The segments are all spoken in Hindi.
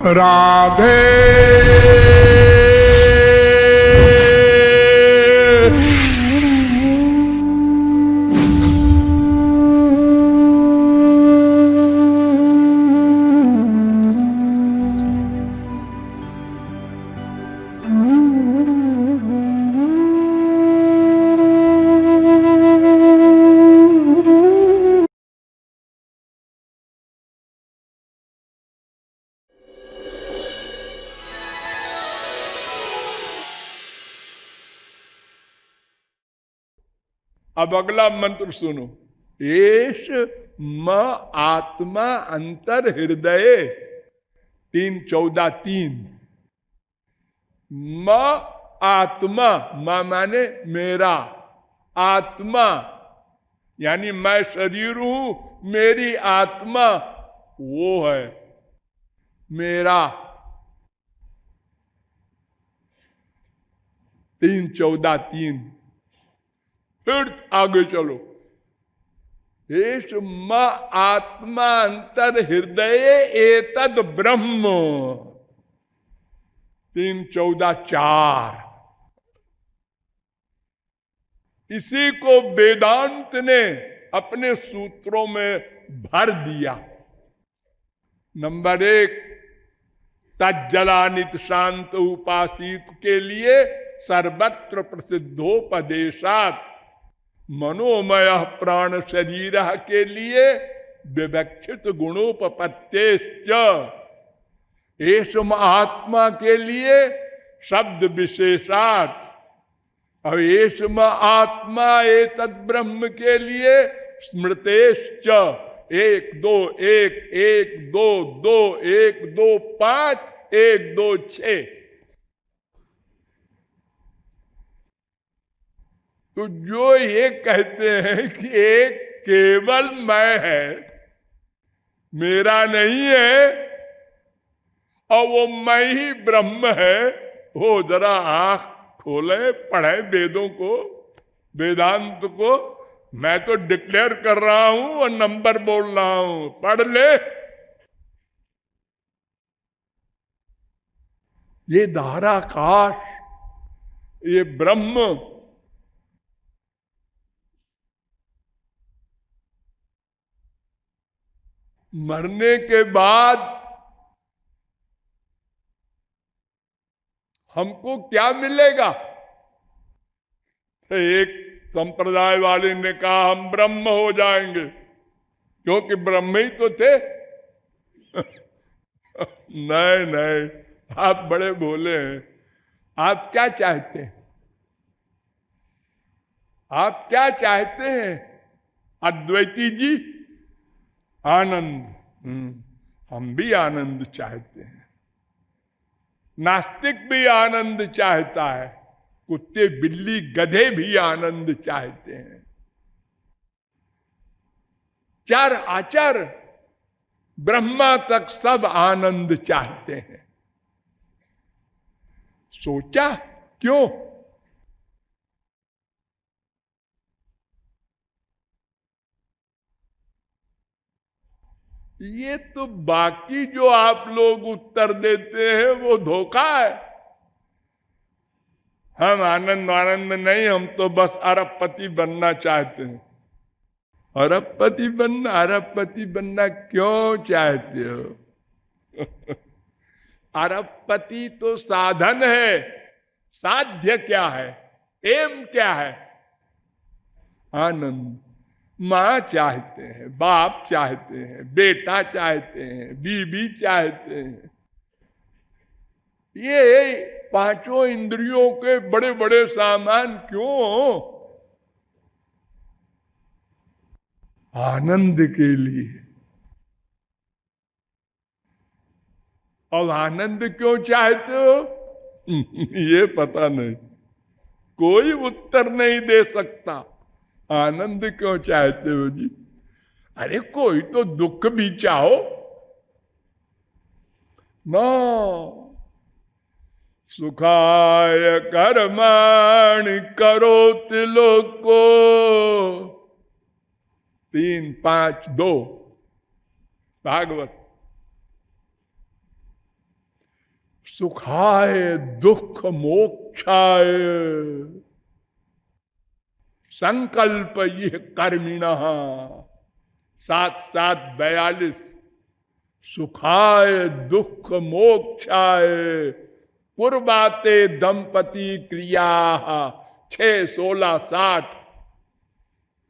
राधे अब अगला मंत्र सुनो। एष म आत्मा अंतर हृदय 3:14 म आत्मा, म माने मेरा, आत्मा यानी मैं शरीर हूं, मेरी आत्मा वो है मेरा। 3:14 फिर आगे चलो। एष म आत्मा अंतर हृदय एतद ब्रह्म 3:14 इसी को वेदांत ने अपने सूत्रों में भर दिया। नंबर 1 तज्जलानित शांत उपासित के लिए सर्वत्र प्रसिद्धोपदेशात, मनोमय प्राण शरीर के लिए विवक्षित गुणोपपत्तेश्च, एषम आत्मा के लिए शब्द विशेषात, और एषम आत्मा एतद ब्रह्म के लिए स्मृतेश्च 1 2 1 1 2 2 1 2 5 1 2 6। तो जो ये कहते हैं कि एक केवल मैं है, मेरा नहीं है, और वो मैं ही ब्रह्म है, वो जरा आंख खोले, पढ़े वेदों को, वेदांत को। मैं तो डिक्लेयर कर रहा हूं और नंबर बोल रहा हूं, पढ़ ले। ये धाराकाश, ये ब्रह्म मरने के बाद हमको क्या मिलेगा? एक संप्रदाय वाले ने कहा हम ब्रह्म हो जाएंगे, क्योंकि ब्रह्म ही तो थे। नहीं नहीं, आप बड़े भोले हैं। आप क्या चाहते हैं? आप क्या चाहते हैं अद्वैती जी? आनंद। हम भी आनंद चाहते हैं। नास्तिक भी आनंद चाहता है, कुत्ते बिल्ली गधे भी आनंद चाहते हैं। चर अचर ब्रह्मा तक सब आनंद चाहते हैं। सोचा क्यों? ये तो बाकी जो आप लोग उत्तर देते हैं वो धोखा है। हम आनंद आनंद नहीं, हम तो बस अरबपति बनना चाहते हैं। अरबपति बनना, अरबपति बनना क्यों चाहते हो? अरबपति तो साधन है, साध्य क्या है, एम क्या है? आनंद। मां चाहते हैं, बाप चाहते हैं, बेटा चाहते हैं, बीबी चाहते हैं। ये पांचों इंद्रियों के बड़े बड़े सामान क्यों? आनंद के लिए। अब आनंद क्यों चाहते हो? ये पता नहीं, कोई उत्तर नहीं दे सकता। आनंद क्यों चाहते हो जी? अरे कोई तो दुख भी चाहो ना। सुखाय कर्माणि करोति लोको 3:5:2 भागवत। सुखाय दुख मोक्षाय संकल्प यह कर्मिणः 7-7-42 सुखाय दुख मोक्षाय पूर्वाते दंपति क्रिया 6-16-60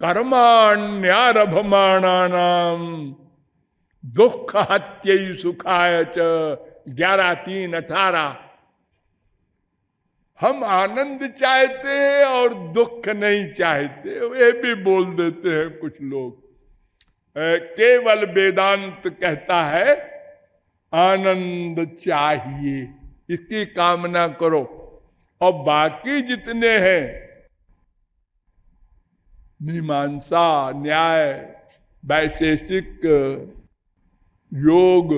कर्माण्यरभमाणानाम दुख हत्यै सुखाय च 11-3-18 हम आनंद चाहते हैं और दुख नहीं चाहते, ये भी बोल देते हैं कुछ लोग। केवल वेदांत कहता है आनंद चाहिए, इसकी कामना करो, और बाकी जितने हैं मीमांसा, न्याय, वैशेषिक, योग,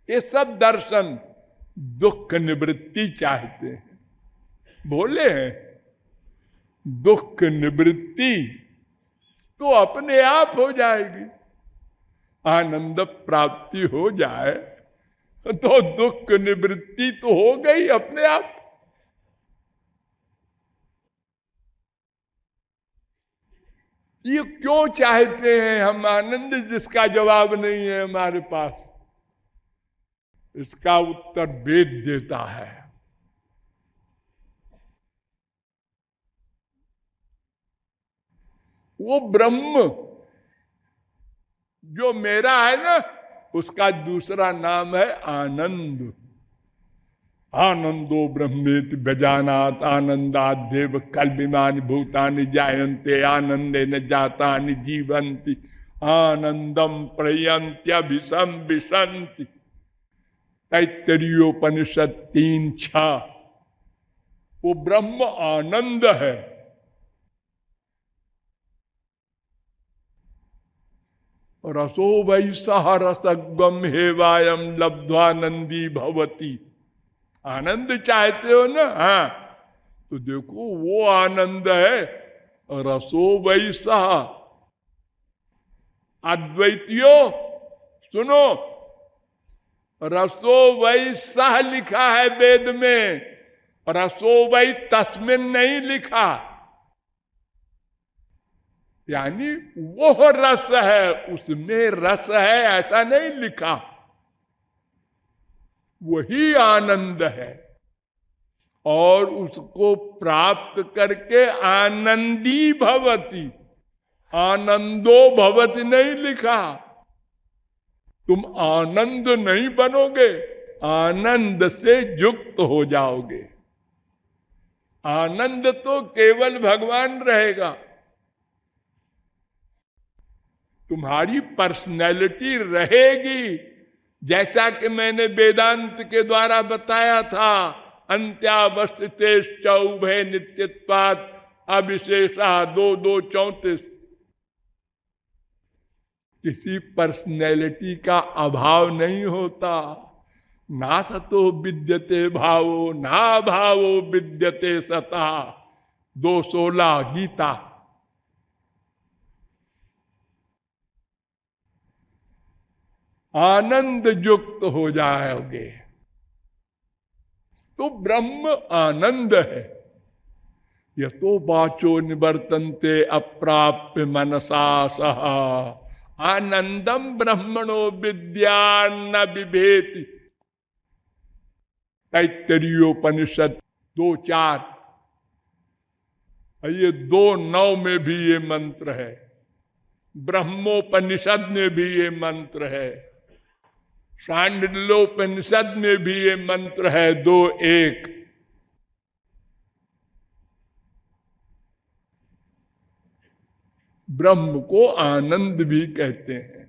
ये सब दर्शन दुख निवृत्ति चाहते हैं। बोले हैं दुख निवृत्ति तो अपने आप हो जाएगी, आनंद प्राप्ति हो जाए तो दुख निवृत्ति तो हो गई अपने आप। ये क्यों चाहते हैं हम आनंद, जिसका जवाब नहीं है हमारे पास? इसका उत्तर वेद देता है। वो ब्रह्म जो मेरा है ना, उसका दूसरा नाम है आनंद। आनंदो ब्रह्मेति व्यजानात् आनंदात् देव कल्पिमानि भूतानि जायन्ते आनंदे न जातानि जीवन्ति आनंदम प्रयन्त्यभिसं विशन्ति। तैत्तरीयोपनिषद 3:6। वो ब्रह्म आनंद है। रसो वै सह रसगम हेवायम लब्ध्वानंदी भवती। आनंद चाहते हो ना, हाँ, तो देखो वो आनंद है रसो वै सह। अद्वैतियों सुनो, रसो वै सह लिखा है वेद में, रसो वै तस्मिन नहीं लिखा। यानी वो रस है, उसमें रस है ऐसा नहीं लिखा। वही आनंद है और उसको प्राप्त करके आनंदी भवती, आनंदो भवती नहीं लिखा। तुम आनंद नहीं बनोगे, आनंद से युक्त हो जाओगे। आनंद तो केवल भगवान रहेगा। तुम्हारी पर्सनैलिटी रहेगी, जैसा कि मैंने वेदांत के द्वारा बताया था। अंत्यावस्थितेश्च उभय नित्यत्वात् अविशेषा 2:2-34। किसी पर्सनैलिटी का अभाव नहीं होता। ना सतो विद्यते भावो ना भावो विद्यते सता 2:16 गीता। आनंद युक्त हो जाओगे तो ब्रह्म आनंद है। यतो वाचो निवर्तन्ते अप्राप्य मनसा सह आनंदम ब्रह्मणो विद्या न विभेति। तैत्तरीयोपनिषद 2:4। ये 2:9 में भी ये मंत्र है, ब्रह्मोपनिषद में भी ये मंत्र है, सांडिल्योपनिषद में भी ये मंत्र है 2:1। ब्रह्म को आनंद भी कहते हैं।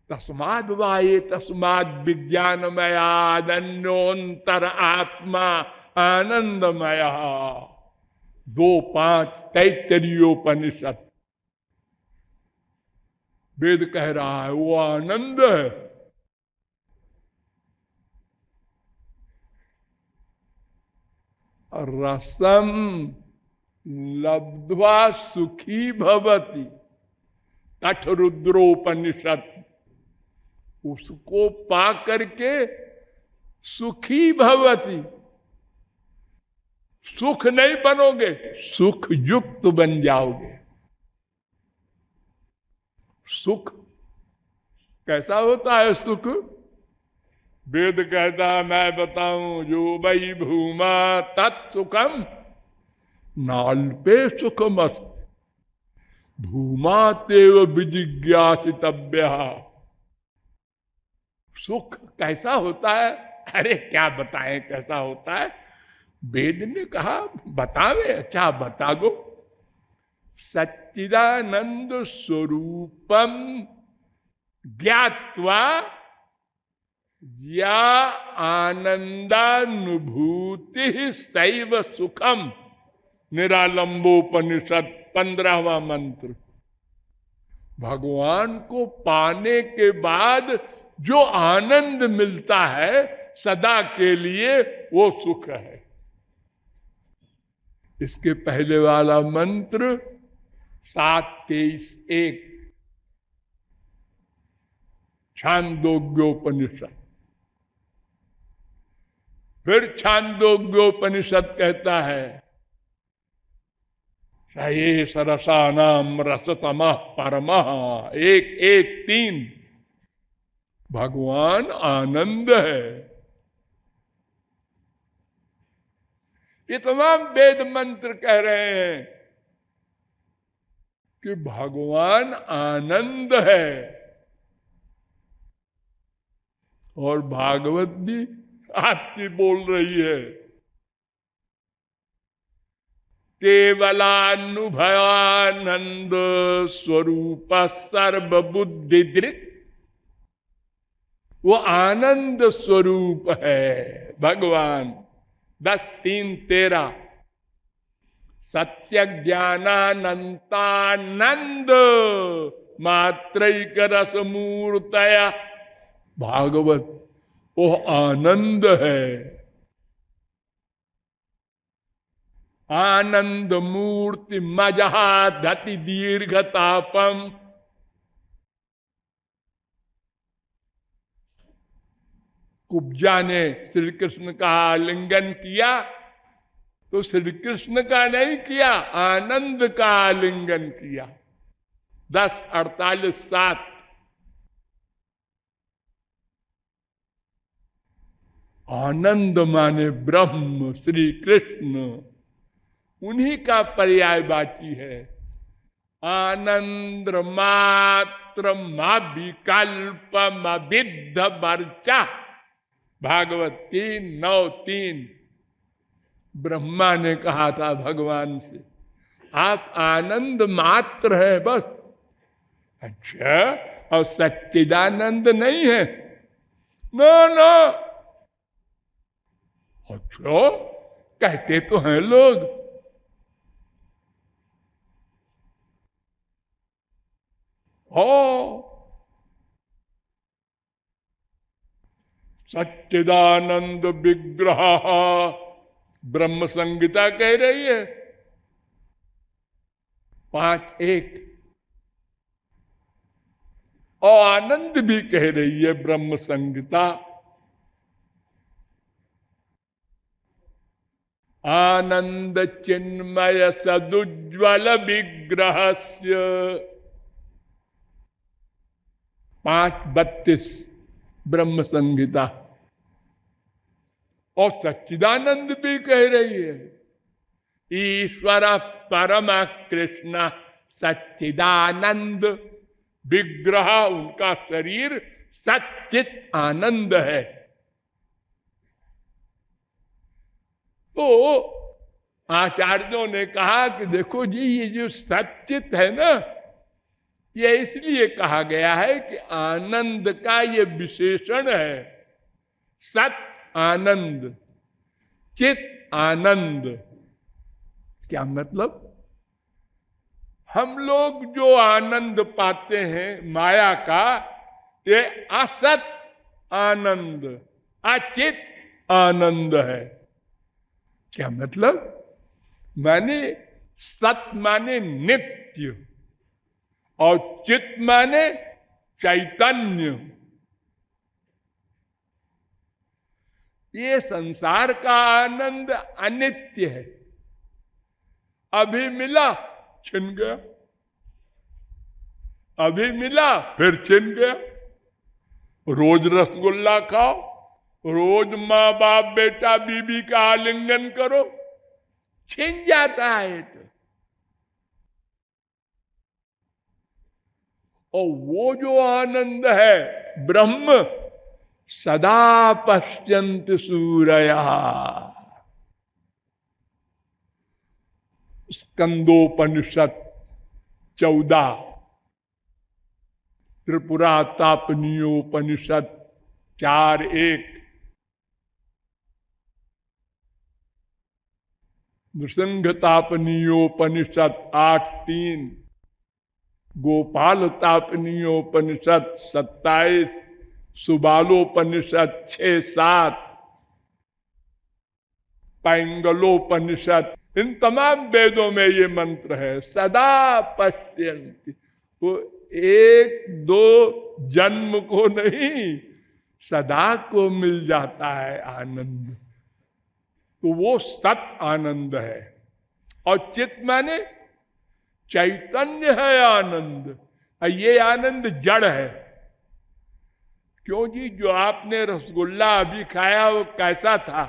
तस्माद् वाये तस्माद् विज्ञानमयादन्योन्तर आत्मा आनंदमया 2:5 तैत्तरीयोपनिषद। वेद कह रहा है वो आनंद है। रसम लब्ध्वा सुखी भवति कठरुद्रोपनिषद। उसको पा करके सुखी भवति, सुख नहीं बनोगे, सुख युक्त बन जाओगे। सुख कैसा होता है? सुख वेद कहता है, मैं बताऊं, जो वही भूमा तत्सुखम नाल्पे सुखमस्त भूमा तेव विजिज्ञासितव्य। सुख कैसा होता है? अरे क्या बताएं कैसा होता है? वेद ने कहा बतावे, अच्छा बता दो। सच्चिदानंद स्वरूपम ज्ञात्वा या आनंदानुभूति सैव सुखम। निरालंबोपनिषद 15वां मंत्र। भगवान को पाने के बाद जो आनंद मिलता है सदा के लिए, वो सुख है। इसके पहले वाला मंत्र 7:23:1 छांदोग्योपनिषद। फिर छांदोग्योपनिषद कहता है, ये सरसानाम रसतमः परमः 1:1:3। भगवान आनंद है। ये तमाम वेद मंत्र कह रहे हैं कि भगवान आनंद है। और भागवत भी आपकी बोल रही है, केवलानुभवानंद स्वरूप सर्वबुद्धि दृक्। वो आनंद स्वरूप है भगवान। 10:3-13 सत्य ज्ञानानंतानंद मात्रैक रस मूर्तया। भागवत वो आनंद है। आनंद मूर्ति मजहा धति दीर्घतापम। कुब्जा ने श्री कृष्ण का आलिंगन किया तो श्री कृष्ण का नहीं किया, आनंद का आलिंगन किया। 10:48-7 आनंद माने ब्रह्म श्री कृष्ण, उन्हीं का पर्यायवाची है। आनंद मात्र विकल्प विद्ध वर्चा। भागवत 3:9-3। ब्रह्मा ने कहा था भगवान से, आप आनंद मात्र है बस। अच्छा, और सच्चिदानंद नहीं है? ना ना। अच्छा, कहते तो हैं लोग। हो सच्चिदानंद विग्रह ब्रह्म संहिता कह रही है 5:1। और आनंद भी कह रही है ब्रह्म संहिता। आनंद चिन्मय सदुज्वल विग्रहस्य 5:32 ब्रह्म संहिता। और सच्चिदानंद भी कह रही है, ईश्वर परम कृष्ण सच्चिदानंद विग्रह। उनका शरीर सच्चित आनंद है। तो आचार्यों ने कहा कि देखो जी, ये जो सच्चित है ना, ये इसलिए कहा गया है कि आनंद का ये विशेषण है। सत आनंद, चित आनंद। क्या मतलब? हम लोग जो आनंद पाते हैं माया का, ये असत आनंद, अचित आनंद है। क्या मतलब? माने सत माने नित्य और चित माने चैतन्य। ये संसार का आनंद अनित्य है, अभी मिला छिन गया, अभी मिला फिर छिन गया। रोज रसगुल्ला खाओ, रोज माँ बाप बेटा बीबी का आलिंगन करो, छिन जाता है। और वो जो आनंद है ब्रह्म, सदा पश्यन्त सूरया। स्कंदोपनिषद 14, त्रिपुरा तापनीयोपनिषद 4:1, नृसिंह तापनीयोपनिषद 8:3, गोपाल तापनीयोपनिषद 27, सुबालोपनिषद 6-7, पैंगलोपनिषद, इन तमाम वेदों में ये मंत्र है, सदा पश्यन्ति। वो एक दो जन्म को नहीं, सदा को मिल जाता है आनंद। तो वो सत आनंद है। और चित माने चैतन्य है आनंद, और ये आनंद जड़ है। क्यों जी, जो आपने रसगुल्ला अभी खाया वो कैसा था?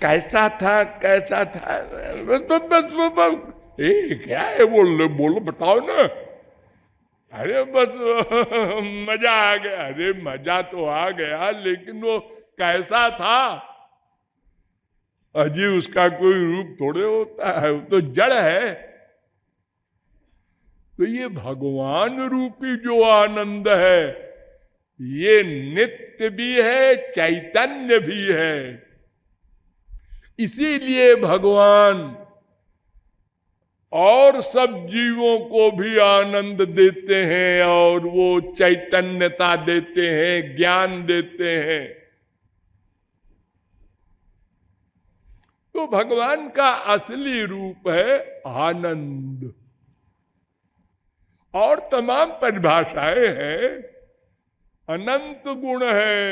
कैसा था, कैसा था? क्या है? बोलो बताओ ना। अरे बस मजा आ गया। अरे मजा तो आ गया, लेकिन वो कैसा था? अजी उसका कोई रूप थोड़े होता है, वो तो जड़ है। तो ये भगवान रूपी जो आनंद है, ये नित्य भी है, चैतन्य भी है। इसीलिए भगवान और सब जीवों को भी आनंद देते हैं, और वो चैतन्यता देते हैं, ज्ञान देते हैं। तो भगवान का असली रूप है आनंद। और तमाम परिभाषाएं हैं, अनंत गुण है,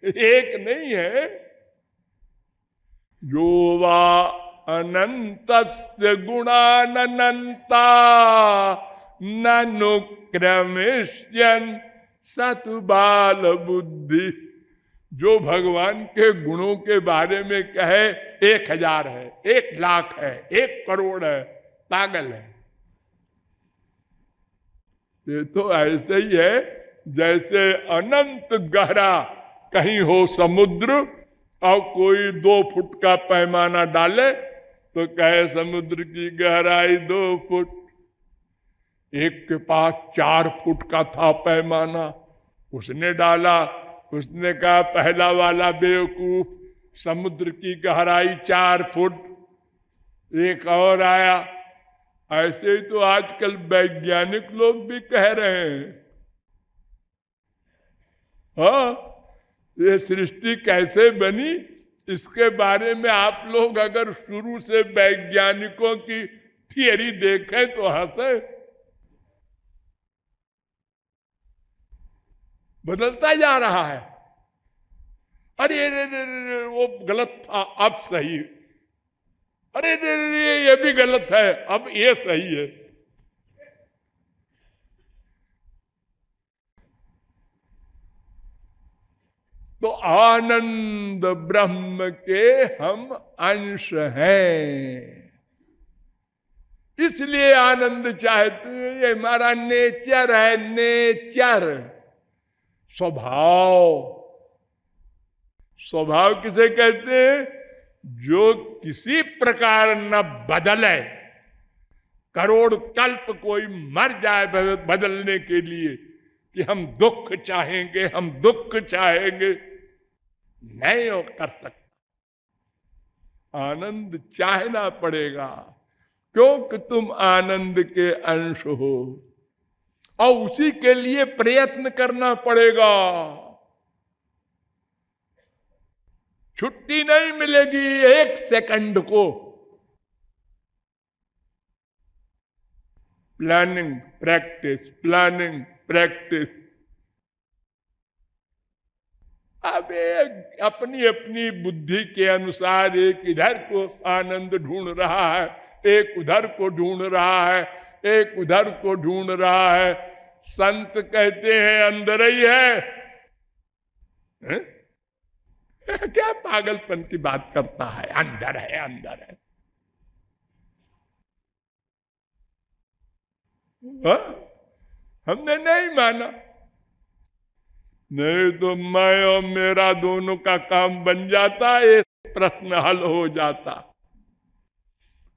एक नहीं है। यो वा अनंतस्य गुणानंता ननुक्रमिष्यन् सतु बाल बुद्धि। जो भगवान के गुणों के बारे में कहे 1000 है, 1,00,000 है, 1 करोड़ है, पागल है। ये तो ऐसे ही है जैसे अनंत गहरा कहीं हो समुद्र, और कोई 2 फुट का पैमाना डाले तो कहे समुद्र की गहराई 2 फुट। एक के पास 4 फुट का था पैमाना, उसने डाला, उसने कहा पहला वाला बेवकूफ, समुद्र की गहराई 4 फुट। एक और आया। ऐसे ही तो आजकल वैज्ञानिक लोग भी कह रहे हैं। हाँ, ये सृष्टि कैसे बनी, इसके बारे में आप लोग अगर शुरू से वैज्ञानिकों की थियरी देखें तो हंसे। बदलता जा रहा है। अरे वो गलत था, अब सही। अरे ये भी गलत है, अब ये सही है। तो आनंद ब्रह्म के हम अंश हैं, इसलिए आनंद चाहते हैं। ये हमारा नेचर है, नेचर, स्वभाव। स्वभाव किसे कहते हैं? जो किसी प्रकार न बदले। करोड़ कल्प कोई मर जाए बदलने के लिए कि हम दुख चाहेंगे, हम दुख चाहेंगे, नहीं वो कर सकता। आनंद चाहना पड़ेगा, क्योंकि तुम आनंद के अंश हो, और उसी के लिए प्रयत्न करना पड़ेगा। छुट्टी नहीं मिलेगी 1 सेकंड को। Planning practice, planning practice. अब अपनी अपनी बुद्धि के अनुसार एक इधर को आनंद ढूंढ रहा है, एक उधर को ढूंढ रहा है, एक उधर को ढूंढ रहा है। संत कहते हैं अंदर ही है, क्या पागलपन की बात करता है, अंदर है अंदर है। हमने नहीं माना, नहीं तो मैं और मेरा दोनों का काम बन जाता, ये प्रश्न हल हो जाता।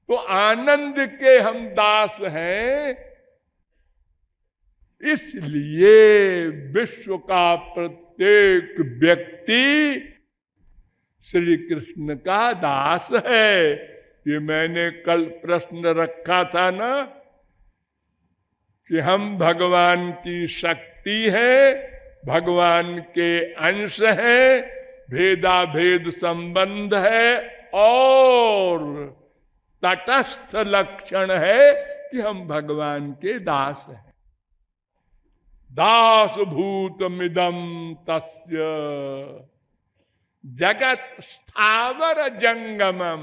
तो आनंद के हम दास हैं, इसलिए विश्व का प्रत्येक व्यक्ति श्री कृष्ण का दास है। ये मैंने कल प्रश्न रखा था ना कि हम भगवान की शक्ति है, भगवान के अंश है, भेदा भेद संबंध है और तटस्थ लक्षण है कि हम भगवान के दास हैं। दास भूतमिदं तस्य जगत स्थावर जंगमम,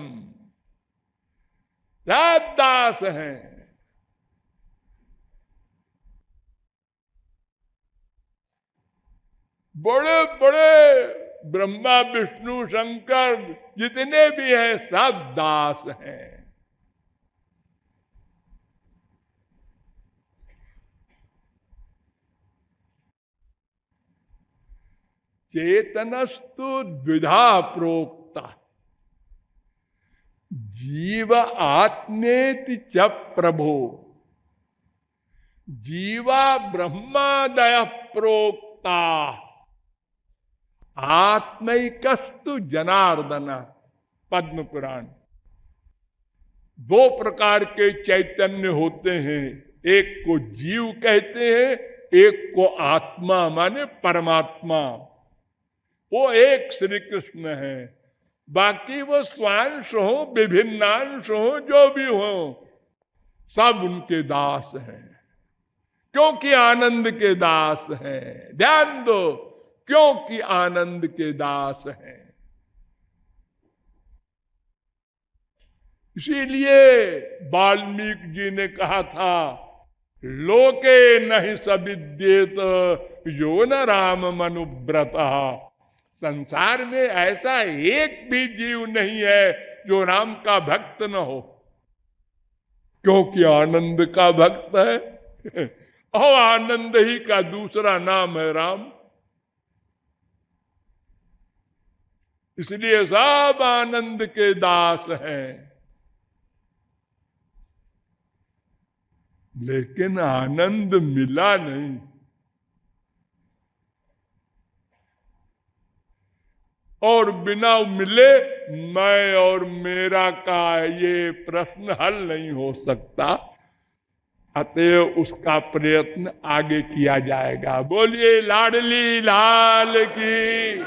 दास हैं। बड़े बड़े ब्रह्मा विष्णु शंकर जितने भी हैं सब दास हैं। चेतनस्तु द्विधा प्रोक्ता, जीव आत्मेति च प्रभो, जीवा ब्रह्मादय प्रोक्ता, आत्मैकस्तु जनार्दन। पद्म पुराण। दो प्रकार के चैतन्य होते हैं, एक को जीव कहते हैं, एक को आत्मा माने परमात्मा। वो एक श्री कृष्ण है, बाकी वो स्वांश हो, विभिन्नांश हो, जो भी हो, सब उनके दास हैं, क्योंकि आनंद के दास हैं। ध्यान दो, क्योंकि आनंद के दास हैं। इसीलिए वाल्मीकि जी ने कहा था, लोके नहीं सविद्येत यो न राम मनुव्रत। संसार में ऐसा एक भी जीव नहीं है जो राम का भक्त न हो, क्योंकि आनंद का भक्त है और आनंद ही का दूसरा नाम है राम। इसलिए सब आनंद के दास हैं। लेकिन आनंद मिला नहीं। और बिना मिले मैं और मेरा का ये प्रश्न हल नहीं हो सकता। अतएव उसका प्रयत्न आगे किया जाएगा। बोलिए लाडली लाल की।